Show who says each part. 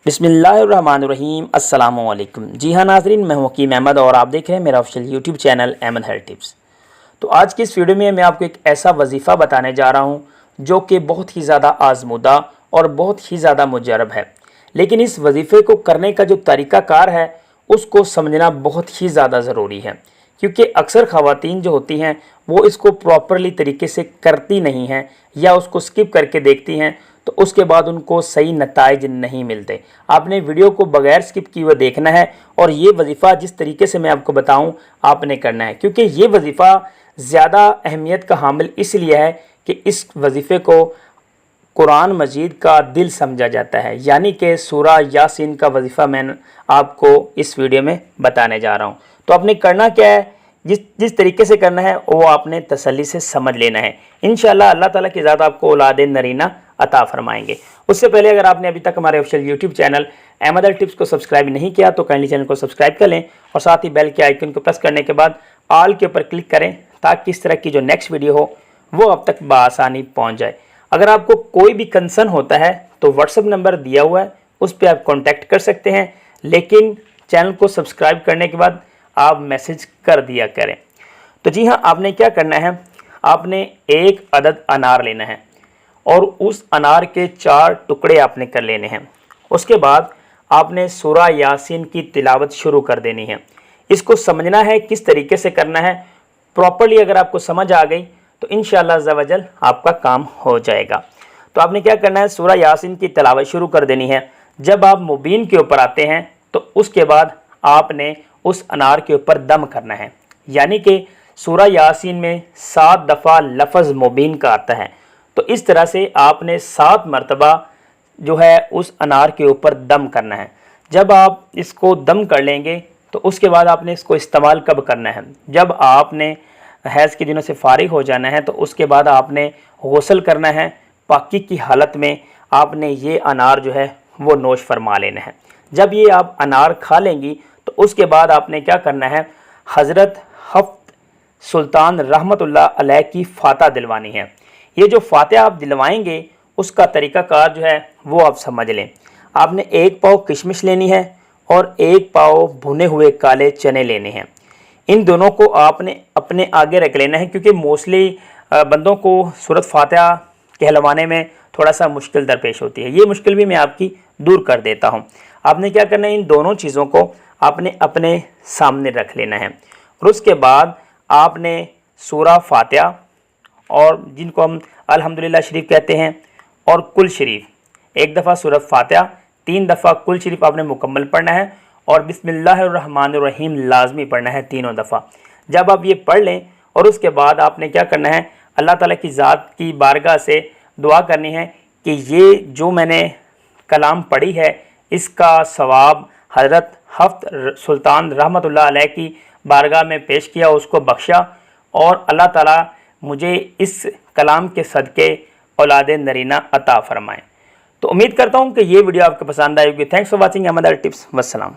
Speaker 1: बिस्मिल्लाहिर्रहमानिर्रहीम अस्सलाम वालेकुम। जी हाँ नाजरीन, मैं हूं हकीम अहमद और आप देख रहे हैं मेरा official YouTube channel Ahmad health tips. तो आज की इस वीडियो में मैं आपको एक ऐसा वजीफ़ा बताने जा रहा हूं जो कि बहुत ही ज़्यादा आजमूदा और बहुत ही ज़्यादा मुजरब है। लेकिन इस वजीफ़े को करने का जो तरीक़ाकार है उसको समझना बहुत ही ज़्यादा ज़रूरी है, क्योंकि अक्सर ख़वातीन जो होती हैं वो इसको प्रॉपरली तरीके से करती नहीं हैं या उसको स्किप करके देखती हैं, तो उसके बाद उनको सही नताइज नहीं मिलते। आपने वीडियो को बगैर स्किप किए हुए देखना है और ये वजीफ़ा जिस तरीके से मैं आपको बताऊं आपने करना है, क्योंकि ये वजीफ़ा ज़्यादा अहमियत का हामिल इसलिए है कि इस वजीफ़े को कुरान मजीद का दिल समझा जाता है, यानी कि सूरा यासीन का वजीफ़ा मैं आपको इस वीडियो में बताने जा रहा हूँ। तो आपने करना क्या है, जिस तरीके से करना है वो आपने तसल्ली से समझ लेना है। इंशाअल्लाह अल्लाह ताला की ज़ात आपको औलाद नरीना अता फरमाएंगे। उससे पहले अगर आपने अभी तक हमारे official YouTube channel Ahmad health tips को सब्सक्राइब नहीं किया तो काइंडली चैनल को सब्सक्राइब कर लें और साथ ही बेल के आइकन को प्रेस करने के बाद ऑल के ऊपर क्लिक करें, ताकि इस तरह की जो नेक्स्ट वीडियो हो वो अब तक बआसानी पहुँच जाए। अगर आपको कोई भी कंसर्न होता है तो व्हाट्सएप नंबर दिया हुआ है, उस पर आप कॉन्टैक्ट कर सकते हैं, लेकिन चैनल को सब्सक्राइब करने के बाद आप मैसेज कर दिया करें। तो जी हाँ, आपने क्या करना है, आपने एक अदद अनार लेना है और उस अनार के 4 टुकड़े आपने कर लेने हैं। उसके बाद आपने सूरा यासीन की तिलावत शुरू कर देनी है। इसको समझना है किस तरीके से करना है, प्रॉपर्ली अगर आपको समझ आ गई तो इंशाअल्लाह अज़्ज़ा वजल आपका काम हो जाएगा। तो आपने क्या करना है, सूरा यासीन की तिलावत शुरू कर देनी है। जब आप मुबीन के ऊपर आते हैं तो उसके बाद आपने उस अनार के ऊपर दम करना है, यानी कि सूरा यासीन में 7 दफ़ा लफ्ज़ मुबीन का आता है। तो इस तरह से आपने 7 मरतबा जो है उस अनार के ऊपर दम करना है। जब आप इसको दम कर लेंगे तो उसके बाद आपने इसको इस्तेमाल कब करना है, जब आपने हैज़ के दिनों से फारिग हो जाना है तो उसके बाद आपने गुस्ल करना है। पाकी की हालत में आपने ये अनार जो है वो नोश फरमा लेना है। जब ये आप अनार खा लेंगी तो उसके बाद आपने क्या करना है, हज़रत हफ्त सुल्तान रहमतुल्लाह अलैह की फ़ातिहा दिलवानी है। ये जो फ़ातिहा आप दिलवाएंगे उसका तरीक़ाकार जो है वो आप समझ लें। आपने 1 पाव किशमिश लेनी है और 1 पाव भुने हुए काले चने लेने हैं। इन दोनों को आपने अपने आगे रख लेना है, क्योंकि मोस्टली बंदों को सूरत फ़ातिहा कहलवाने में थोड़ा सा मुश्किल दरपेश होती है। ये मुश्किल भी मैं आपकी दूर कर देता हूँ। आपने क्या करना है, इन दोनों चीज़ों को आपने अपने सामने रख लेना है और उसके बाद आपने सूरा फ़ातिहा और जिनको हम अल्हम्दुलिल्लाह शरीफ कहते हैं और कुल शरीफ, 1 दफ़ा सूरत फ़ातिहा, 3 दफ़ा कुल शरीफ आपने मुकम्मल पढ़ना है और बिस्मिल्लाहिर्रहमानिर्रहीम लाजमी पढ़ना है 3 दफ़ा। जब आप ये पढ़ लें और उसके बाद आपने क्या करना है, अल्लाह ताला की ज़ात की बारगाह से दुआ करनी है कि ये जो मैंने कलाम पढ़ी है इसका सवाब हज़रत हफ्त सुल्तान रहमतुल्लाह अलैह की बारगाह में पेश किया, उसको बख्शा और अल्लाह ताला मुझे इस कलाम के सदक़े औलाद नरीना अता फ़रमाएँ। तो उम्मीद करता हूँ कि ये वीडियो आपको पसंद आएगी। Thanks for watching Ahmad health tips. वस्सलाम।